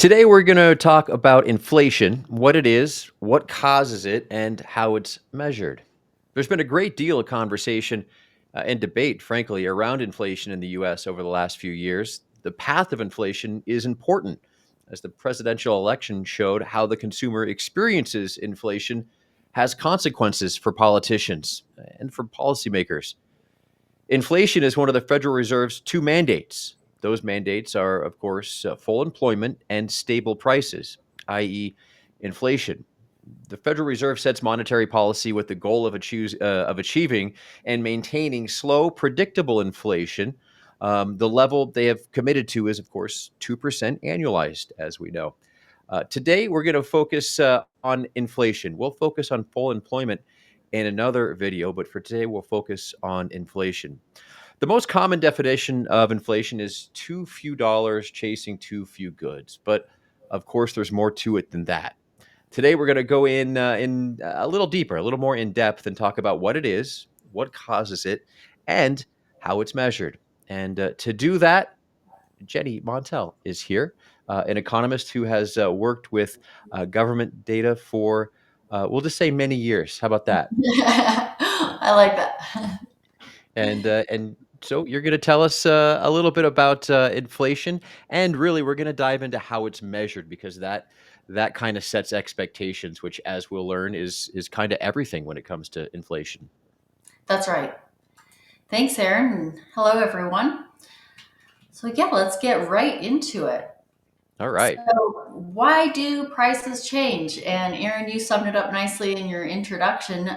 Today, we're going to talk about inflation, what it is, what causes it, and how it's measured. There's been a great deal of conversation and debate, frankly, around inflation in the US over the last few years. The path of inflation is important, as the presidential election showed how the consumer experiences inflation has consequences for politicians and for policymakers. Inflation is one of the Federal Reserve's two mandates. Those mandates are, of course, full employment and stable prices, i.e., inflation. The Federal Reserve sets monetary policy with the goal of achieving and maintaining slow, predictable inflation. The level they have committed to is, of course, 2% annualized, as we know. Today, we're going to focus on inflation. We'll focus on full employment in another video, but for today, we'll focus on inflation. The most common definition of inflation is too few dollars chasing too few goods. But of course, there's more to it than that. Today, we're going to go in a little deeper, a little more in depth, and talk about what it is, what causes it, and how it's measured. And to do that, Jenny Montell is here, an economist who has worked with government data for, we'll just say, many years. How about that? I like that. And so you're going to tell us a little bit about inflation, and really we're going to dive into how it's measured because that kind of sets expectations, which, as we'll learn, is kind of everything when it comes to inflation. That's right. Thanks, Aaron. And hello, everyone. So, yeah, let's get right into it. All So, right. why do prices change? And Aaron, you summed it up nicely in your introduction.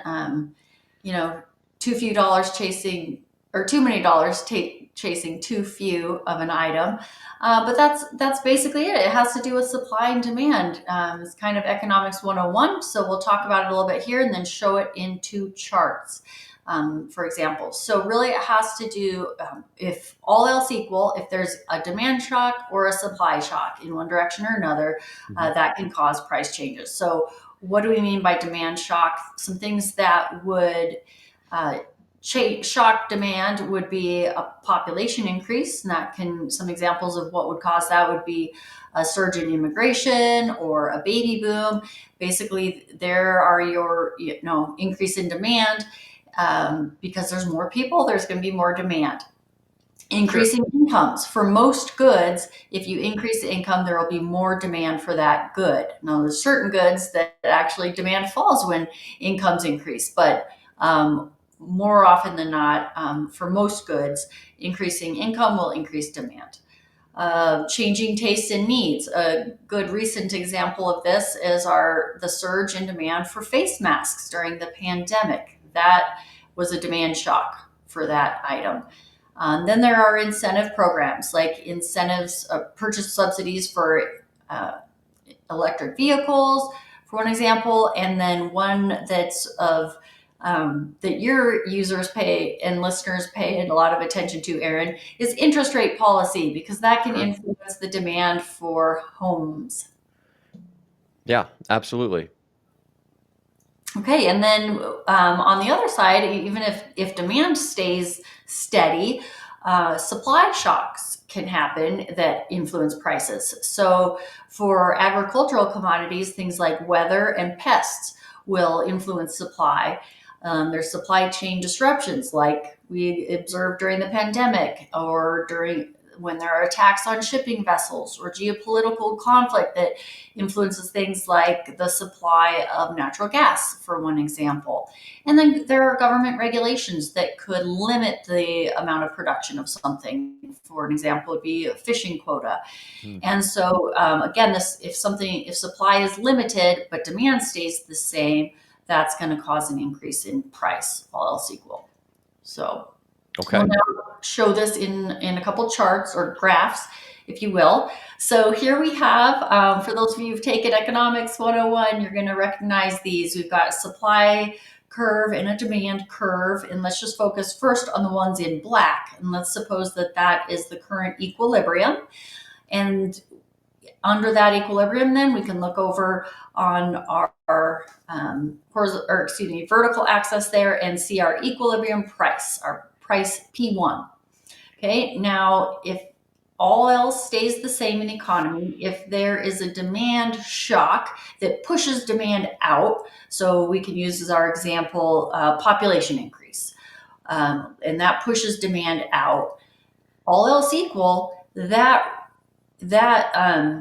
You know, too few dollars chasing, or too many dollars chasing too few of an item. But that's basically it. It has to do with supply and demand. It's kind of economics 101. So we'll talk about it a little bit here and then show it in two charts. For example. So really it has to do, if all else equal, if there's a demand shock or a supply shock in one direction or another, Mhm. that can cause price changes. So what do we mean by demand shock? Some things that would uh, shock demand would be a population increase, and that can, some examples of what would cause that would be a surge in immigration or a baby boom. Basically, there are your increase in demand, because there's more people, there's going to be more demand. Sure. Increasing incomes for most goods, if you increase the income, there will be more demand for that good. Now, there's certain goods that actually demand falls when incomes increase, but more often than not, for most goods, increasing income will increase demand. Changing tastes and needs. A good recent example of this is the surge in demand for face masks during the pandemic. That was a demand shock for that item. Then there are incentive programs like incentives, purchase subsidies for electric vehicles, for one example, and then one that's of that your users pay and listeners pay a lot of attention to, Aaron, is interest rate policy because that can Sure. influence the demand for homes. Yeah, absolutely. Okay, and then on the other side, even if demand stays steady, supply shocks can happen that influence prices. So for agricultural commodities, things like weather and pests will influence supply. There's supply chain disruptions like we observed during the pandemic or during when there are attacks on shipping vessels or geopolitical conflict that influences things like the supply of natural gas, for one example. And then there are government regulations that could limit the amount of production of something. For an example, would be a fishing quota. Hmm. And so, again, this if supply is limited but demand stays the same, that's going to cause an increase in price, all else equal. So we'll Okay. now show this in a couple charts or graphs, if you will. So here we have, for those of you who've taken Economics 101, you're going to recognize these. We've got a supply curve and a demand curve. And let's just focus first on the ones in black. And let's suppose that that is the current equilibrium. And under that equilibrium, then we can look over on our vertical axis there and see our equilibrium price, our price P1. Okay, now if all else stays the same in the economy. If there is a demand shock that pushes demand out, so we can use as our example population increase, and that pushes demand out, all else equal, that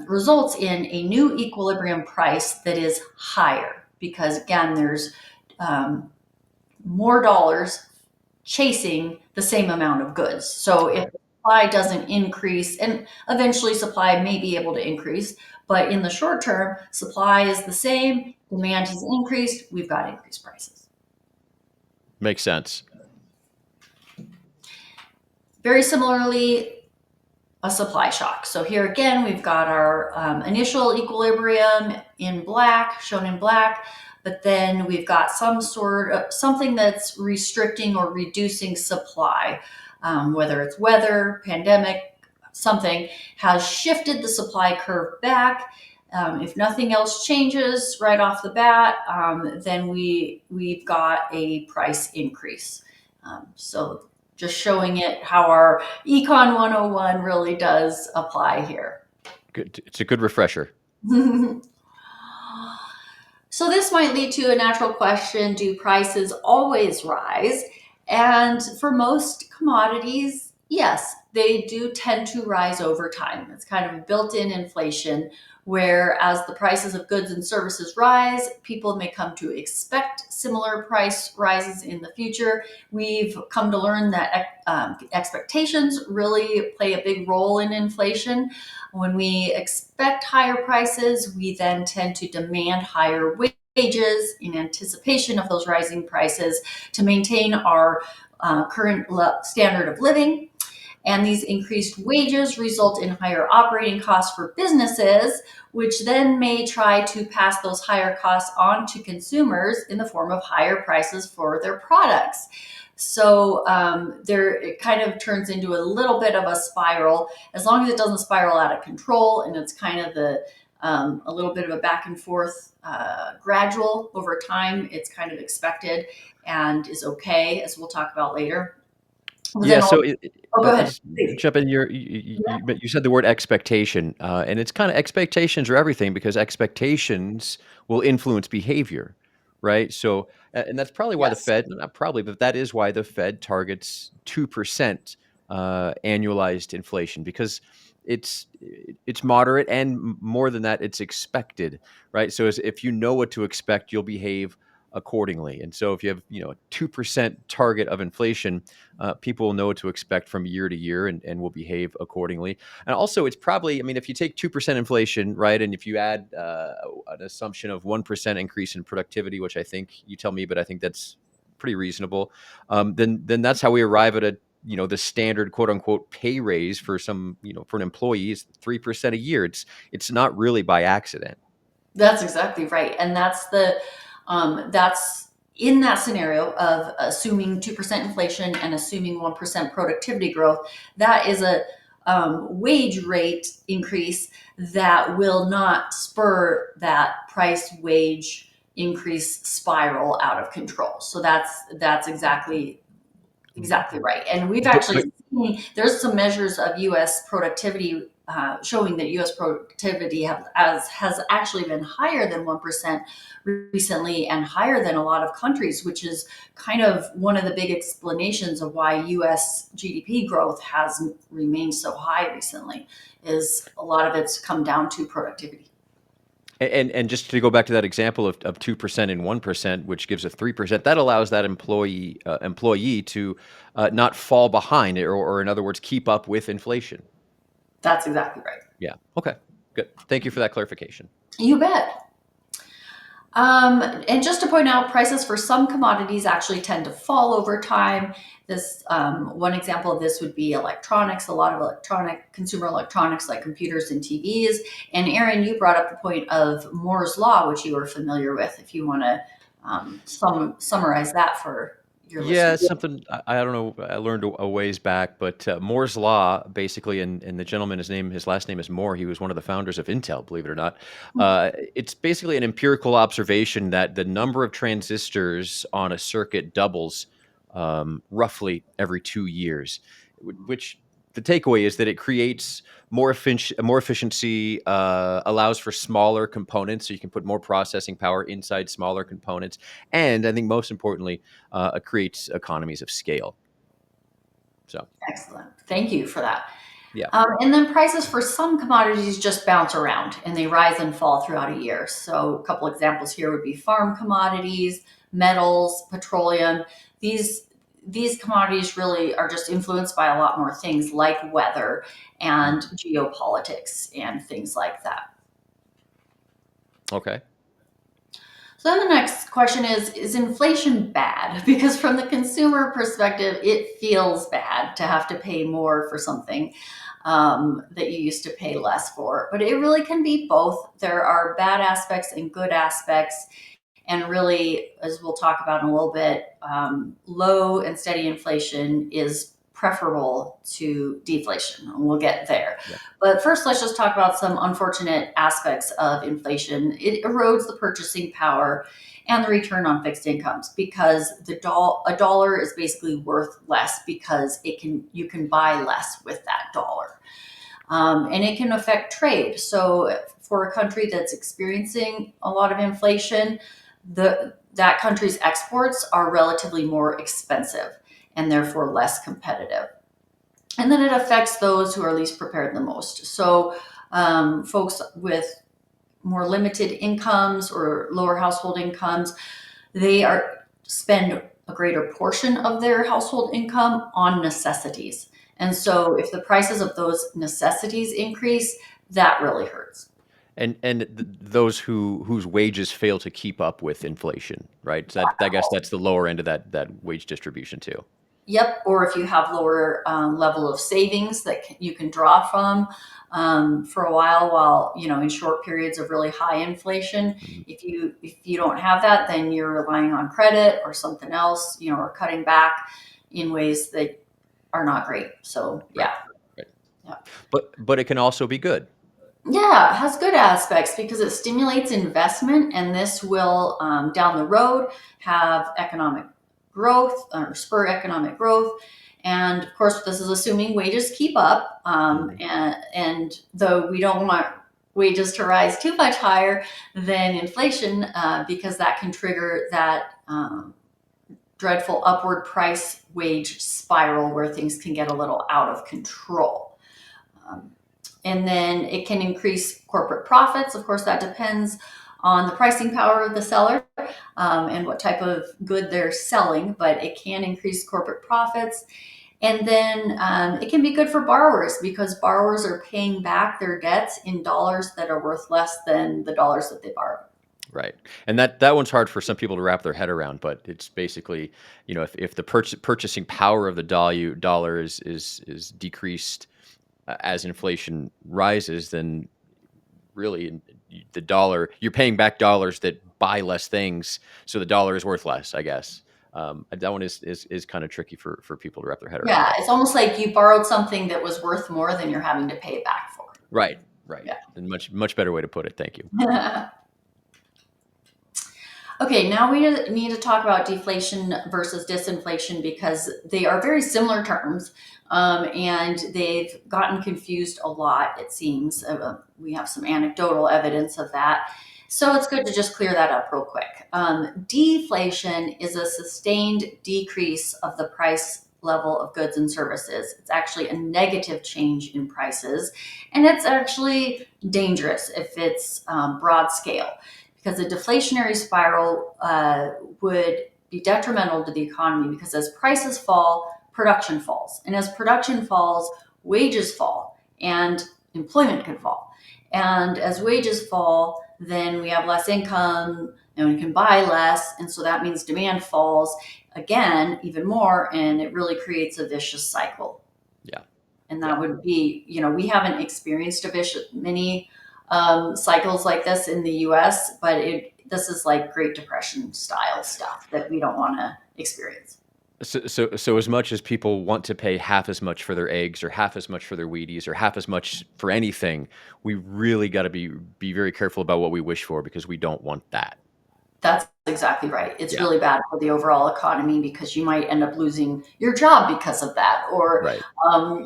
results in a new equilibrium price that is higher because again, there's um, more dollars chasing the same amount of goods. So if Right. supply doesn't increase, and eventually supply may be able to increase, but in the short term, supply is the same, demand has increased, we've got increased prices. Makes sense. Very similarly, a supply shock. So here again, we've got our initial equilibrium in black, shown in black, but then we've got some sort of something that's restricting or reducing supply, whether it's weather, pandemic, something has shifted the supply curve back. If nothing else changes right off the bat, then we've got a price increase. So just showing it how our Econ 101 really does apply here. Good. It's a good refresher. So this might lead to a natural question, do prices always rise? And for most commodities, yes, they do tend to rise over time. It's kind of a built-in inflation where as the prices of goods and services rise, people may come to expect similar price rises in the future. We've come to learn that expectations really play a big role in inflation. When we expect higher prices, we then tend to demand higher wages in anticipation of those rising prices to maintain our current standard of living. And these increased wages result in higher operating costs for businesses, which then may try to pass those higher costs on to consumers in the form of higher prices for their products. So there, it kind of turns into a little bit of a spiral, as long as it doesn't spiral out of control, and it's kind of the a little bit of a back and forth, gradual over time. It's kind of expected and is okay, as we'll talk about later. But Yeah. then, So oh, go I'll ahead, just please. jump in. You said the word expectation, and it's kind of expectations are everything because expectations will influence behavior, right? So, and that's probably why the Yes, Fed, not probably, but that is why the Fed targets 2% annualized inflation because it's moderate and more than that, it's expected, right? So, if you know what to expect, you'll behave accordingly. And so, if you have a 2% target of inflation, people will know what to expect from year to year and will behave accordingly. And also, it's probably, I mean, if you take 2% inflation, right, and if you add an assumption of 1% increase in productivity, which I think you tell me, but I think that's pretty reasonable, then that's how we arrive at the standard quote unquote pay raise for for an employee is 3% a year. It's not really by accident. that's exactly right, and that's in that scenario of assuming 2% inflation and assuming 1% productivity growth. That is a wage rate increase that will not spur that price wage increase spiral out of control. So that's exactly right. And we've actually But seen there's some measures of U.S. productivity showing that U.S. productivity has actually been higher than 1% recently and higher than a lot of countries, which is kind of one of the big explanations of why U.S. GDP growth has remained so high recently. Is a lot of it's come down to productivity. And just to go back to that example of 2% and 1%, which gives a 3%, that allows that employee to not fall behind, or in other words, keep up with inflation. That's exactly right. Yeah. Okay. Good. Thank you for that clarification. You bet. And just to point out, prices for some commodities actually tend to fall over time. This one example of this would be electronics. A lot of electronic consumer electronics, like computers and TVs. And Aaron, you brought up the point of Moore's law, which you were familiar with. If you want to summarize that for your Yeah, listeners. it's something I don't know. I learned a ways back, but Moore's law, basically, and the gentleman, his last name is Moore. He was one of the founders of Intel, believe it or not. It's basically an empirical observation that the number of transistors on a circuit doubles roughly every 2 years, which the takeaway is that it creates more efficiency, allows for smaller components, so you can put more processing power inside smaller components, and I think most importantly, it creates economies of scale. So, Excellent. Thank you for that. yeah. And then prices for some commodities just bounce around and they rise and fall throughout a year. So, a couple examples here would be farm commodities, metals, petroleum. These these commodities really are just influenced by a lot more things like weather and Mhm. geopolitics and things like that. Okay. So then the next question is inflation bad? Because from the consumer perspective, it feels bad to have to pay more for something that you used to pay less for. But it really can be both. There are bad aspects and good aspects. And really, as we'll talk about in a little bit, low and steady inflation is preferable to deflation. And we'll get there. Yeah. But first, let's just talk about some unfortunate aspects of inflation. It erodes the purchasing power and the return on fixed incomes because a dollar is basically worth less because you can buy less with that dollar. And it can affect trade. So, for a country that's experiencing a lot of inflation, that country's exports are relatively more expensive and therefore less competitive. And then it affects those who are least prepared the most. So, folks with more limited incomes or lower household incomes, they are spend a greater portion of their household income on necessities. And so if the prices of those necessities increase, that really hurts. And those whose wages fail to keep up with inflation, right? So that I guess that's the lower end of that wage distribution too. Yep. Or if you have lower level of savings that you can draw from for a while, in short periods of really high inflation. Mhm. If you don't have that, then you're relying on credit or something else, or cutting back in ways that are not great. So Right. yeah, Right. yeah. But it can also be good. Yeah, it has good aspects because it stimulates investment, and this will, down the road, have economic growth or spur economic growth. And of course, this is assuming wages keep up. Mhm. And though we don't want wages to rise too much higher than inflation, because that can trigger that dreadful upward price wage spiral where things can get a little out of control. Um, and then it can increase corporate profits. Of course, that depends on the pricing power of the seller and what type of good they're selling, but it can increase corporate profits. And then it can be good for borrowers because borrowers are paying back their debts in dollars that are worth less than the dollars that they borrowed. Right. And that one's hard for some people to wrap their head around, but it's basically, if the purchasing power of the dollar is decreased as inflation rises, then really the dollar you're paying back dollars that buy less things, so the dollar is worth less, I guess. That one is kind of tricky for people to wrap their head around, Yeah, but it's almost like you borrowed something that was worth more than you're having to pay back for. right, right. Yeah. And much better way to put it. Thank you. Okay, now we need to talk about deflation versus disinflation because they are very similar terms, and they've gotten confused a lot, it seems. We have some anecdotal evidence of that. So it's good to just clear that up real quick. Deflation is a sustained decrease of the price level of goods and services. It's actually a negative change in prices, and it's actually dangerous if it's broad scale because a deflationary spiral would be detrimental to the economy because as prices fall, production falls. And as production falls, wages fall and employment can fall. And as wages fall, then we have less income and we can buy less. And so that means demand falls again, even more. And it really creates a vicious cycle. Yeah, And yeah. that would be, we haven't experienced many cycles like this in the US, but this is like Great Depression style stuff that we don't want to experience. So as much as people want to pay half as much for their eggs or half as much for their Wheaties or half as much for anything, we really got to be very careful about what we wish for because we don't want that. That's exactly right. It's Yeah, really bad for the overall economy because you might end up losing your job because of that, or right.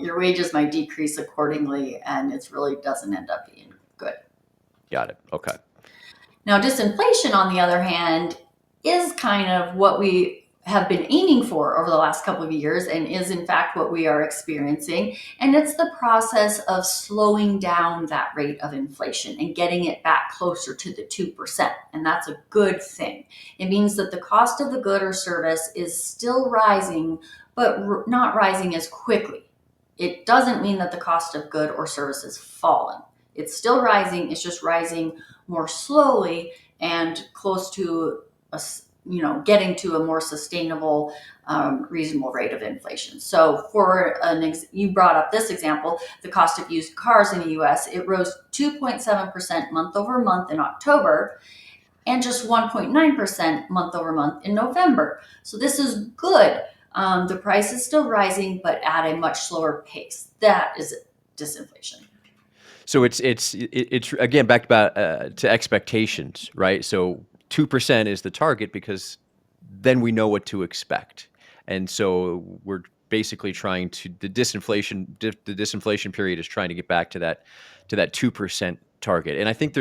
your wages might decrease accordingly, and it really doesn't end up being good. Got it. Okay. Now, disinflation, on the other hand, is kind of what we have been aiming for over the last couple of years and is, in fact, what we are experiencing. And it's the process of slowing down that rate of inflation and getting it back closer to the 2%. And that's a good thing. It means that the cost of the good or service is still rising, but not rising as quickly. It doesn't mean that the cost of good or service is falling. It's still rising, it's just rising more slowly and close to a, getting to a more sustainable, reasonable rate of inflation. So, you brought up this example, the cost of used cars in the U.S. It rose 2.7% month over month in October, and just 1.9% month over month in November. So this is good. The price is still rising, but at a much slower pace. That is disinflation. So it's again back about to expectations, right? So 2% is the target because then we know what to expect, and so we're basically trying to the disinflation period is trying to get back to that 2% target. And I think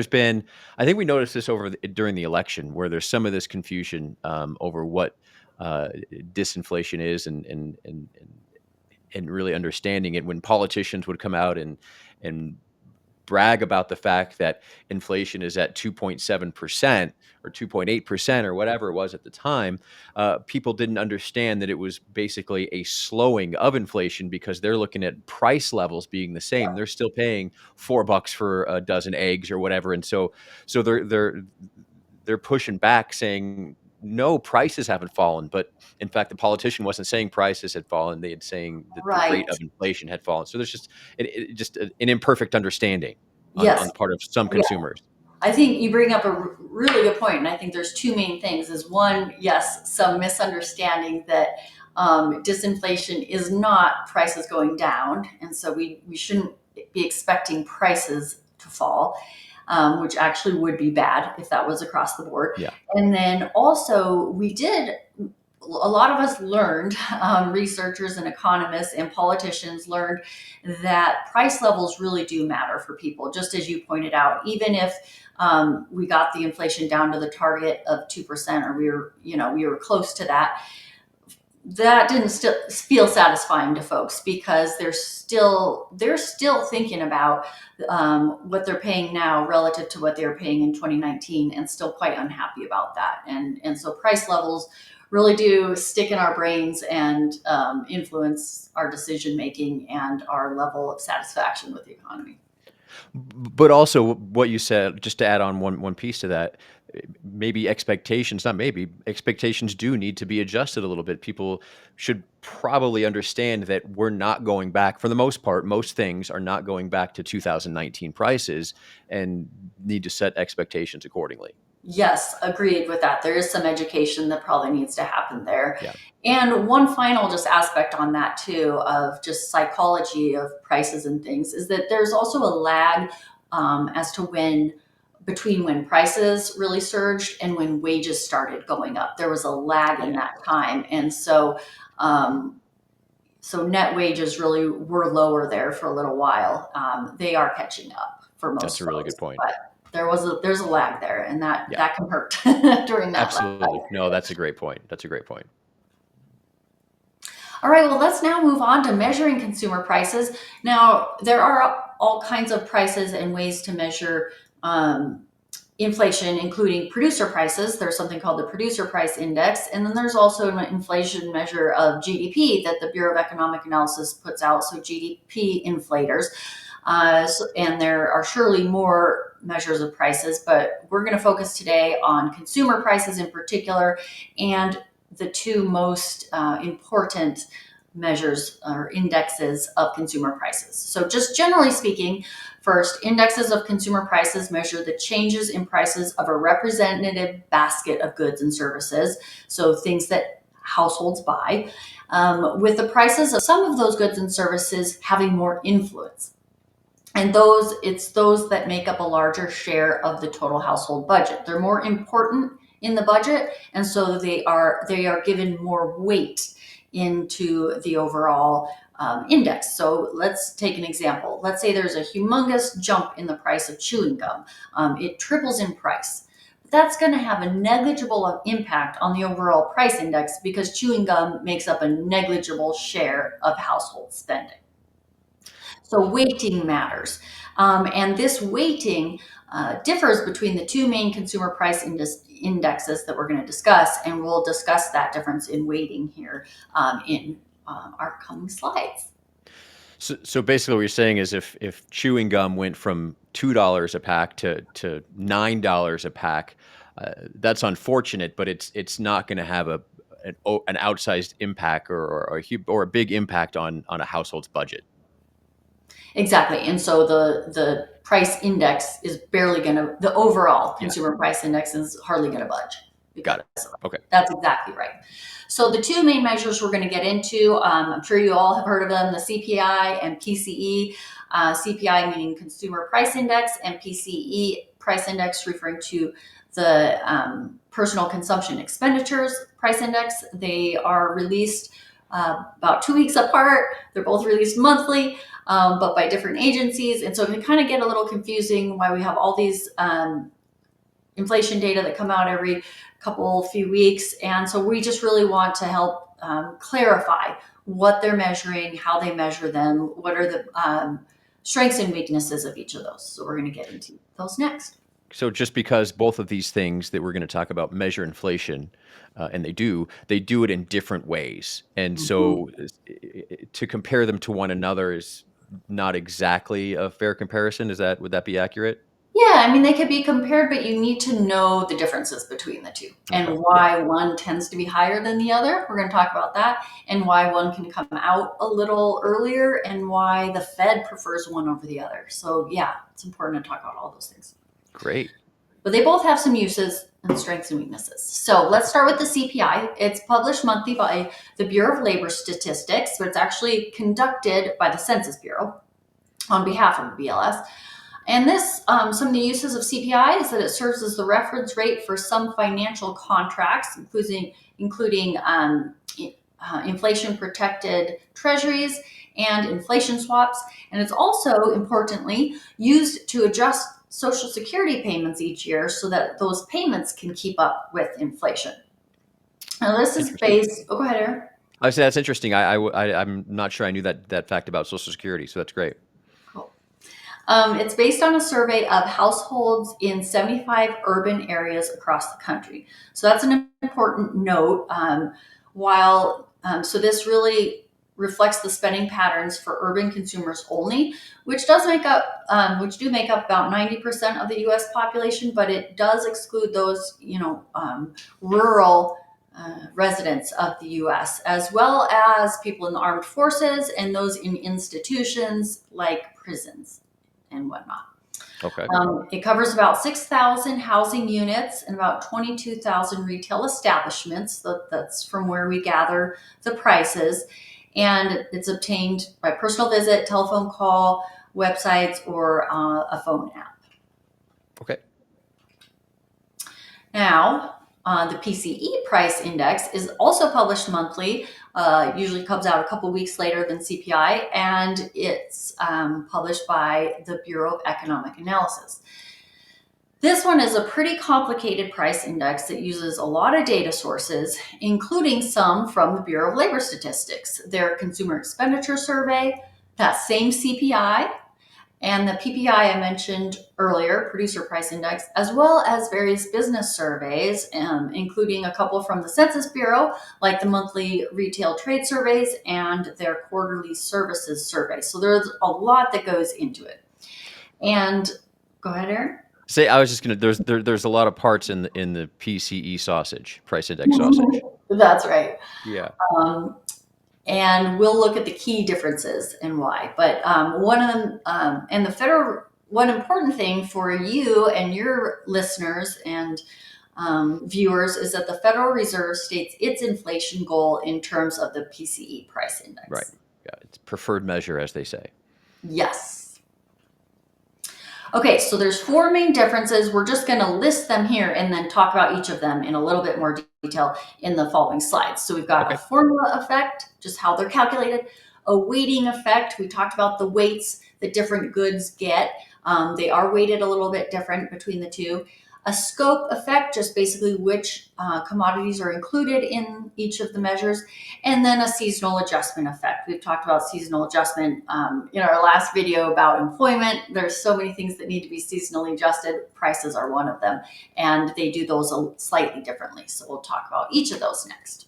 we noticed this during the election where there's some of this confusion over what disinflation is and really understanding it when politicians would come out and brag about the fact that inflation is at 2.7% or 2.8% or whatever it was at the time. People didn't understand that it was basically a slowing of inflation because they're looking at price levels being the same. They're still paying $4 for a dozen eggs or whatever. And so they're pushing back saying, no, prices haven't fallen. But in fact, the politician wasn't saying prices had fallen. They had saying that the rate Right. of inflation had fallen. So there's just an imperfect understanding on Yes. the part of some Yeah. consumers. I think you bring up a really good point, and I think there's two main things. Is one, yes, some misunderstanding that disinflation is not prices going down, and so we shouldn't be expecting prices to fall, which actually would be bad if that was across the board. Yeah. And then also, a lot of us learned, researchers and economists and politicians learned that price levels really do matter for people, just as you pointed out. Even if we got the inflation down to the target of 2%, or we were close to that, that didn't still feel satisfying to folks because they're still thinking about what they're paying now relative to what they were paying in 2019, and still quite unhappy about that. And so price levels really do stick in our brains and influence our decision making and our level of satisfaction with the economy. But also what you said, just to add on one piece to that, maybe expectations, not maybe, expectations do need to be adjusted a little bit. People should probably understand that we're not going back, for the most part, most things are not going back to 2019 prices and need to set expectations accordingly. Yes, agreed with that. There is some education that probably needs to happen there. Yeah. And one final just aspect on that too, of just psychology of prices and things, is that there's also a lag, as to when prices really surged and when wages started going up. There was a lag in Yeah. that time, and so net wages really were lower there for a little while. They are catching up for That's most a really folks, good point. but there's a lag there, and that Yeah. that can hurt during that lag. Absolutely. No, that's a great point. That's a great point. All right, well, let's now move on to measuring consumer prices. Now, there are all kinds of prices and ways to measure inflation, including producer prices. There's something called the Producer Price Index, and then there's also an inflation measure of GDP that the Bureau of Economic Analysis puts out, so GDP inflators. And there are surely more measures of prices, but we're going to focus today on consumer prices in particular, and the two most important measures or indexes of consumer prices. So, just generally speaking, first, indexes of consumer prices measure the changes in prices of a representative basket of goods and services, so things that households buy, with the prices of some of those goods and services having more influence. And it's those that make up a larger share of the total household budget. They're more important in the budget, and so they are given more weight into the overall index. So let's take an example. Let's say there's a humongous jump in the price of chewing gum. It triples in price. That's going to have a negligible impact on the overall price index because chewing gum makes up a negligible share of household spending. So weighting matters. And this weighting differs between the two main consumer price indexes that we're going to discuss, and we'll discuss that difference in weighting here in our coming slides. So basically, what you're saying is if chewing gum went from $2 a pack to $9 a pack, that's unfortunate, but it's not going to have an outsized impact or a big impact on a household's budget. Exactly. And so the price index is barely going to, the overall Yeah, consumer price index is hardly going to budge because got it. of that. Okay. That's exactly right. So the two main measures we're going to get into, I'm sure you all have heard of them, the CPI and PCE. CPI meaning Consumer Price Index, and PCE price index referring to the Personal Consumption Expenditures Price Index. They are released about 2 weeks apart. They're both released monthly, but by different agencies. And so it can kind of get a little confusing why we have all these inflation data that come out every few weeks. And so we just really want to help clarify what they're measuring, how they measure them, what are the strengths and weaknesses of each of those. So we're going to get into those next. So just because both of these things that we're going to talk about measure inflation, and they do it in different ways. And Mhm. so to compare them to one another is not exactly a fair comparison. Would that be accurate? Yeah, I mean, they could be compared, but you need to know the differences between the two Okay. and Yeah. why one tends to be higher than the other. We're going to talk about that, and why one can come out a little earlier and why the Fed prefers one over the other. So, yeah, it's important to talk about all those things. Great. But they both have some uses and strengths and weaknesses. So let's start with the CPI. It's published monthly by the Bureau of Labor Statistics, but it's actually conducted by the Census Bureau on behalf of the BLS. And this, some of the uses of CPI is that it serves as the reference rate for some financial contracts, including inflation-protected treasuries and inflation swaps. And it's also, importantly, used to adjust Social Security payments each year so that those payments can keep up with inflation. Now, this is Interesting. based. Oh, go ahead, Aaron. I say that's interesting. I'm not sure I knew that fact about Social Security, so that's great. Cool. It's based on a survey of households in 75 urban areas across the country. So that's an important note. So this really reflects the spending patterns for urban consumers only, which do make up about 90% of the U.S. population, but it does exclude those, rural residents of the U.S., as well as people in the armed forces and those in institutions like prisons and whatnot. Okay. It covers about 6,000 housing units and about 22,000 retail establishments. That's from where we gather the prices. And it's obtained by personal visit, telephone call, websites, or a phone app. Okay. Now, the PCE price index is also published monthly, usually comes out a couple weeks later than CPI, and it's published by the Bureau of Economic Analysis. This one is a pretty complicated price index that uses a lot of data sources, including some from the Bureau of Labor Statistics, their Consumer Expenditure Survey, that same CPI, and the PPI I mentioned earlier, Producer Price Index, as well as various business surveys, including a couple from the Census Bureau, like the monthly retail trade surveys and their quarterly services survey. So there's a lot that goes into it. And go ahead, Aaron. I was just gonna. There's a lot of parts in the PCE sausage, price index sausage. That's right. Yeah. Um, and we'll look at the key differences and why. But one of them, and the federal, one important thing for you and your listeners and viewers is that the Federal Reserve states its inflation goal in terms of the PCE price Right. index. Yeah. It's preferred measure, as they say. Yes. Okay, so there's four main differences. We're just going to list them here and then talk about each of them in a little bit more detail in the following slides. So we've got a Okay. formula effect, just how they're calculated, a weighting effect. We talked about the weights that different goods get. They are weighted a little bit different between the two. A scope effect, just basically which commodities are included in each of the measures, and then a seasonal adjustment effect. We've talked about seasonal adjustment in our last video about employment. There's so many things that need to be seasonally adjusted. Prices are one of them, and they do those slightly differently. So we'll talk about each of those next.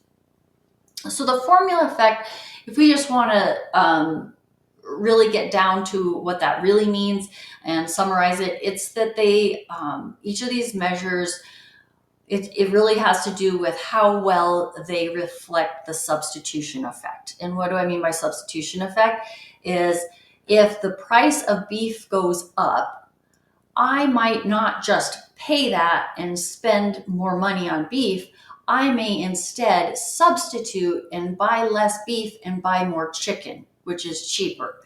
So the formula effect, if we just want to really get down to what that really means and summarize it, it's that they each of these measures, it really has to do with how well they reflect the substitution effect. And what do I mean by substitution effect? Is if the price of beef goes up, I might not just pay that and spend more money on beef. I may instead substitute and buy less beef and buy more chicken, which is cheaper.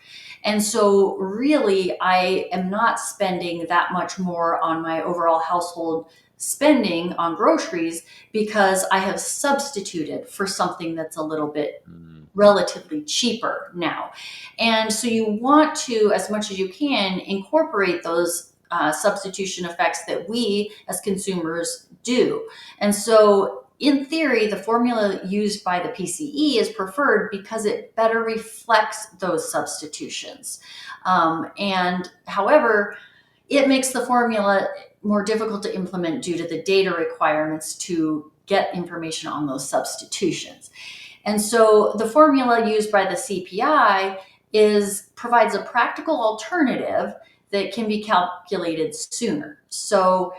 And so, really, I am not spending that much more on my overall household spending on groceries because I have substituted for something that's a little bit Mm, relatively cheaper now. And so you want to, as much as you can, incorporate those substitution effects that we as consumers do. And so, in theory, the formula used by the PCE is preferred because it better reflects those substitutions. And however, it makes the formula more difficult to implement due to the data requirements to get information on those substitutions. And so the formula used by the CPI provides a practical alternative that can be calculated sooner. So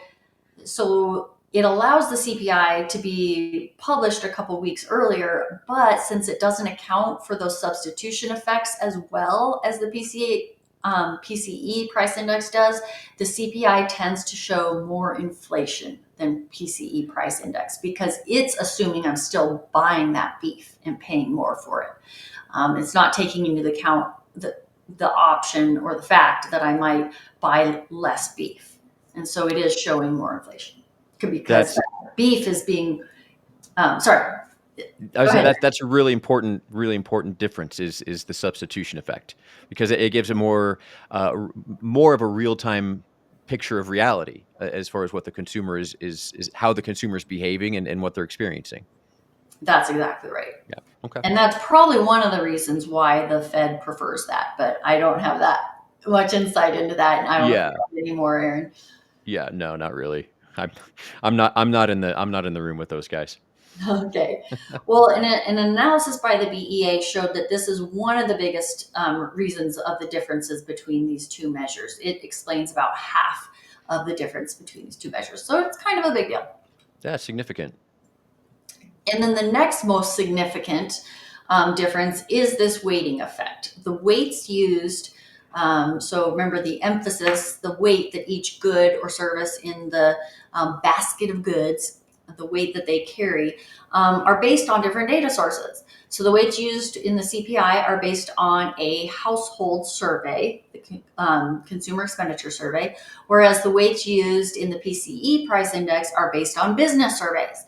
it allows the CPI to be published a couple weeks earlier, but since it doesn't account for those substitution effects as well as the PCE price index does, the CPI tends to show more inflation than PCE price index because it's assuming I'm still buying that beef and paying more for it. It's not taking into account the option or the fact that I might buy less beef. And so it is showing more inflation because that's beef is being, sorry, I go would say ahead. that's a really important difference is the substitution effect because it gives a more of a real time picture of reality as far as what the consumer is how the consumer is behaving and what they're experiencing. That's exactly right. Yeah. Okay. And that's probably one of the reasons why the Fed prefers that, but I don't have that much insight into that. And I don't know if you Yeah. have any more, Aaron. Yeah. No, not really. I'm I'm not in the room with those guys. Okay. Well, an analysis by the BEA showed that this is one of the biggest reasons of the differences between these two measures. It explains about half of the difference between these two measures. So it's kind of a big deal. Yeah, significant. And then the next most significant difference is this weighting effect. The weights used, so remember the emphasis, the weight that each good or service in the basket of goods, the weight that they carry, are based on different data sources. So the weights used in the CPI are based on a household survey, the Consumer Expenditure Survey, whereas the weights used in the PCE price index are based on business surveys.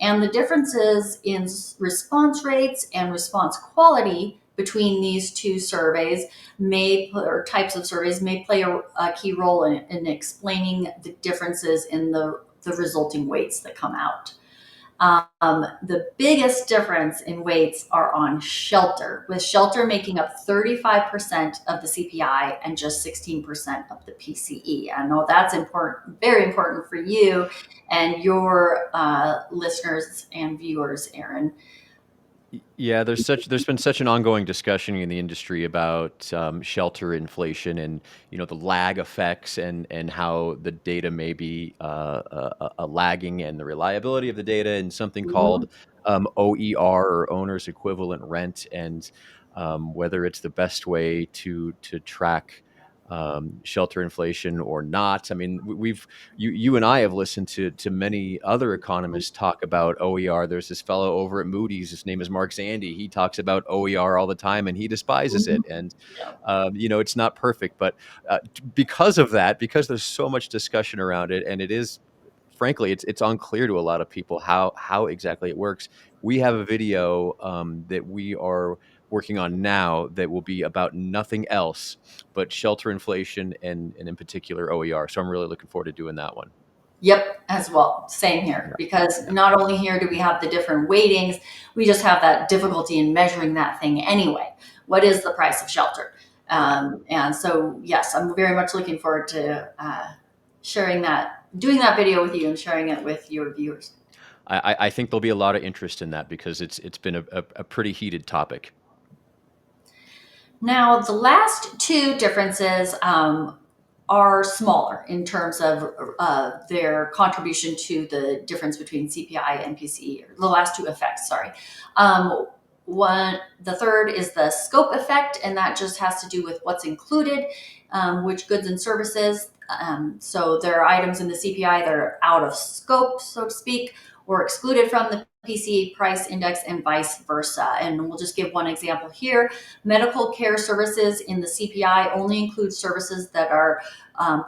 And the differences in response rates and response quality between these two surveys or types of surveys may play a key role in explaining the differences in the resulting weights that come out. The biggest difference in weights are on shelter, with shelter making up 35% of the CPI and just 16% of the PCE. I know that's important, very important for you and your listeners and viewers, Aaron. Yeah, there's been such an ongoing discussion in the industry about shelter inflation and the lag effects and how the data may be a lagging and the reliability of the data and something called Mhm. OER or owner's equivalent rent and whether it's the best way to track shelter inflation or not. I mean, you and I have listened to many other economists talk about OER. There's this fellow over at Moody's. His name is Mark Zandi. He talks about OER all the time, and he despises Mhm. it. And Yeah. it's not perfect, but because of that, because there's so much discussion around it, and it is, frankly, it's unclear to a lot of people how exactly it works. We have a video that we are working on now that will be about nothing else but shelter inflation and in particular OER. So I'm really looking forward to doing that one. Yep, as well. Same here. Yeah. Because Yeah. not only here do we have the different weightings, we just have that difficulty in measuring that thing anyway. What is the price of shelter? Yeah. And so, yes, I'm very much looking forward to sharing that, doing that video with you and sharing it with your viewers. I think there'll be a lot of interest in that because it's been a pretty heated topic. Now, the last two differences are smaller in terms of their contribution to the difference between CPI and PCE, or the last two effects, sorry. The third is the scope effect, and that just has to do with what's included, which goods and services. So there are items in the CPI that are out of scope, so to speak, or excluded from the PCE price index and vice versa. And we'll just give one example here. Medical care services in the CPI only include services that are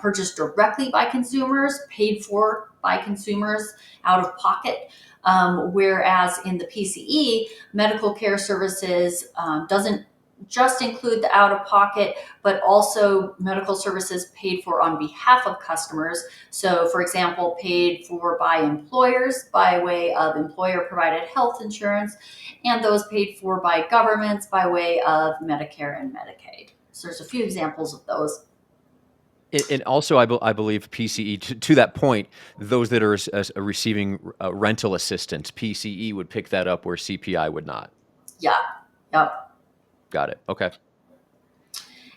purchased directly by consumers, paid for by consumers out of pocket. Whereas in the PCE, medical care services doesn't just include the out of pocket, but also medical services paid for on behalf of customers. So, for example, paid for by employers by way of employer provided health insurance, and those paid for by governments by way of Medicare and Medicaid. So, there's a few examples of those. And also, I believe PCE, to that point, those that are receiving rental assistance, PCE would pick that up where CPI would not. Yeah. Yep. Got it. Okay.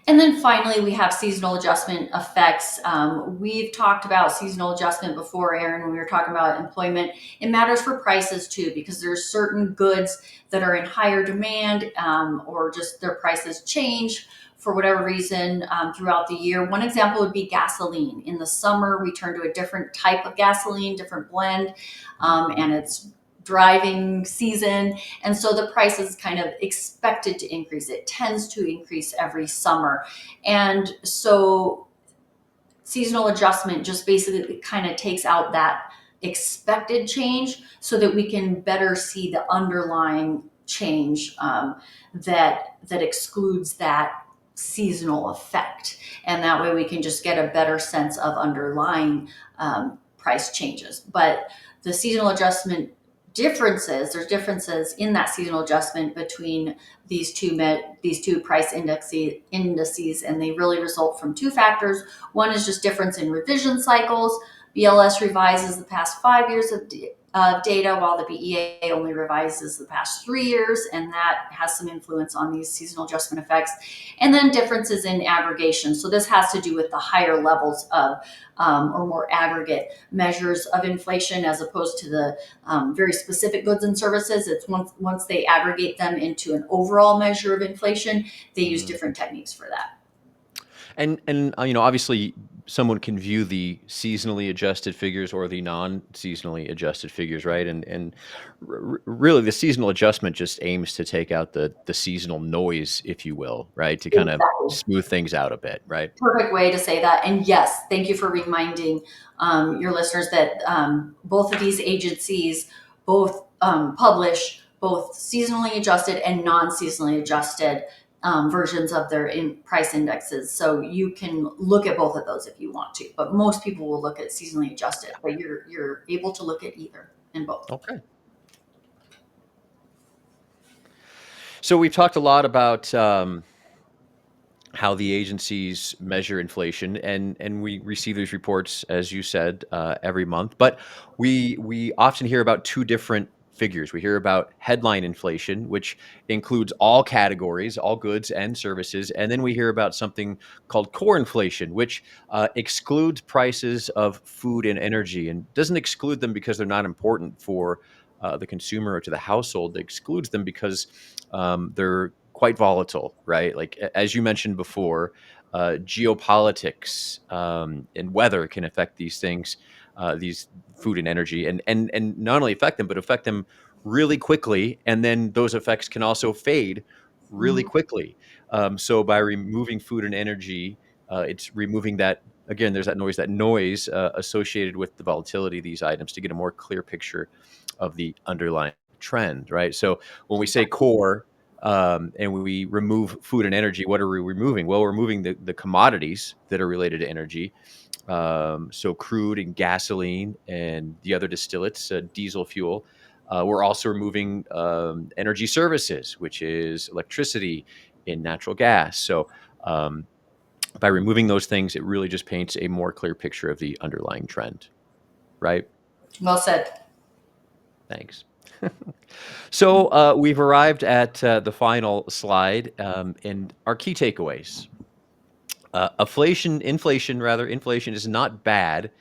And then finally, we have seasonal adjustment effects. We've talked about seasonal adjustment before, Aaron, when we were talking about employment. It matters for prices too, because there's certain goods that are in higher demand or just their prices change for whatever reason throughout the year. One example would be gasoline. In the summer, we turn to a different type of gasoline, different blend, Mhm. and it's driving season, and so the price is kind of expected to increase. It tends to increase every summer. And so seasonal adjustment just basically kind of takes out that expected change so that we can better see the underlying change that excludes that seasonal effect. And that way we can just get a better sense of underlying price changes. But the seasonal adjustment there's differences in that seasonal adjustment between these two price indices, and they really result from two factors. One is just difference in revision cycles. BLS revises the past 5 years of data, while the BEA only revises the past 3 years, and that has some influence on these seasonal adjustment effects. And then differences in aggregation. So this has to do with the higher levels of or more aggregate measures of inflation as opposed to the very specific goods and services. It's once they aggregate them into an overall measure of inflation, they use Mm. different techniques for that. And obviously, someone can view the seasonally adjusted figures or the non-seasonally adjusted figures, right? And really, the seasonal adjustment just aims to take out the seasonal noise, if you will, right? To kind of Exactly. smooth things out a bit, right? Perfect way to say that. And yes, thank you for reminding your listeners that both of these agencies both publish both seasonally adjusted and non-seasonally adjusted versions of their price indexes. So you can look at both of those if you want to, but most people will look at seasonally adjusted. But you're able to look at either and both. Okay. So we've talked a lot about how the agencies measure inflation, and we receive these reports, as you said, every month. But we often hear about two different figures. We hear about headline inflation, which includes all categories, all goods and services, and then we hear about something called core inflation, which excludes prices of food and energy, and doesn't exclude them because they're not important for the consumer or to the household. It excludes them because they're quite volatile, right? Like as you mentioned before, geopolitics, and weather can affect these things, these food and energy, and not only affect them, but affect them really quickly. And then those effects can also fade really Mhm. quickly. So by removing food and energy, it's removing that. Again, there's that noise associated with the volatility of these items to get a more clear picture of the underlying trend, right? So when we say core, and we remove food and energy, what are we removing? Well, we're removing the commodities that are related to energy. So crude and gasoline and the other distillates, diesel fuel. We're also removing energy services, which is electricity and natural gas. So um, by removing those things, it really just paints a more clear picture of the underlying trend, right? Well said. Thanks. So we've arrived at the final slide, and our key takeaways. Inflation is not bad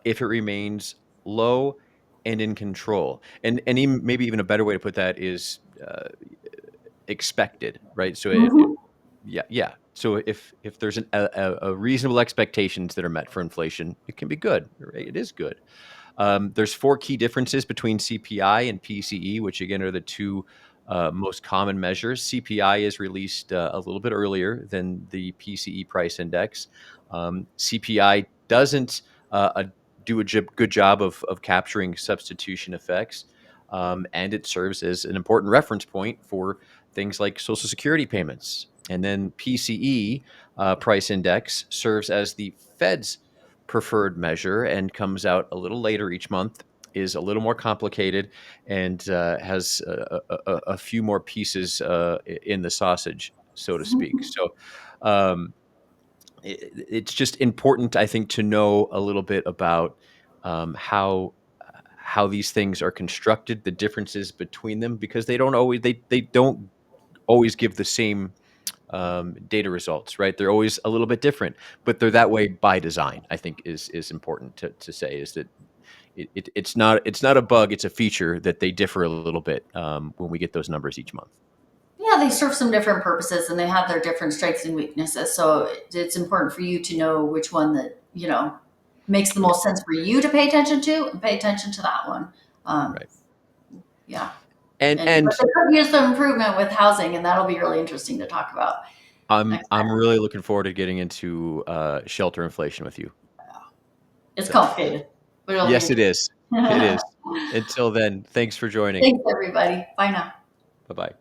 if it remains low and in control. And even, maybe even a better way to put that is expected, right? So Mhm. yeah, yeah. So if there's a reasonable expectations that are met for inflation, it can be good. Right? It is good. There's four key differences between CPI and PCE, which again are the two most common measures. CPI is released a little bit earlier than the PCE price index. CPI doesn't do a good job of capturing substitution effects, and it serves as an important reference point for things like Social Security payments. And then PCE price index serves as the Fed's preferred measure and comes out a little later each month, is a little more complicated, and has a few more pieces in the sausage, so to speak. So um, it's just important, I think, to know a little bit about how these things are constructed, the differences between them, because they don't always give the same data results, right? They're always a little bit different, but they're that way by design. I think is important to say, is that it's not a bug, it's a feature that they differ a little bit when we get those numbers each month. Yeah, they serve some different purposes and they have their different strengths and weaknesses. So it's important for you to know which one that, makes the Yeah, most sense for you to pay attention to and pay attention to that one. Um, right. yeah. And But and there could be some improvement with housing, and that'll be really interesting to talk about I'm next I'm time. really looking forward to getting into shelter inflation with you. It's So complicated, but it'll be yes, it interesting. is. It is. Until then, thanks for joining. Thanks, everybody. Bye now. Bye bye.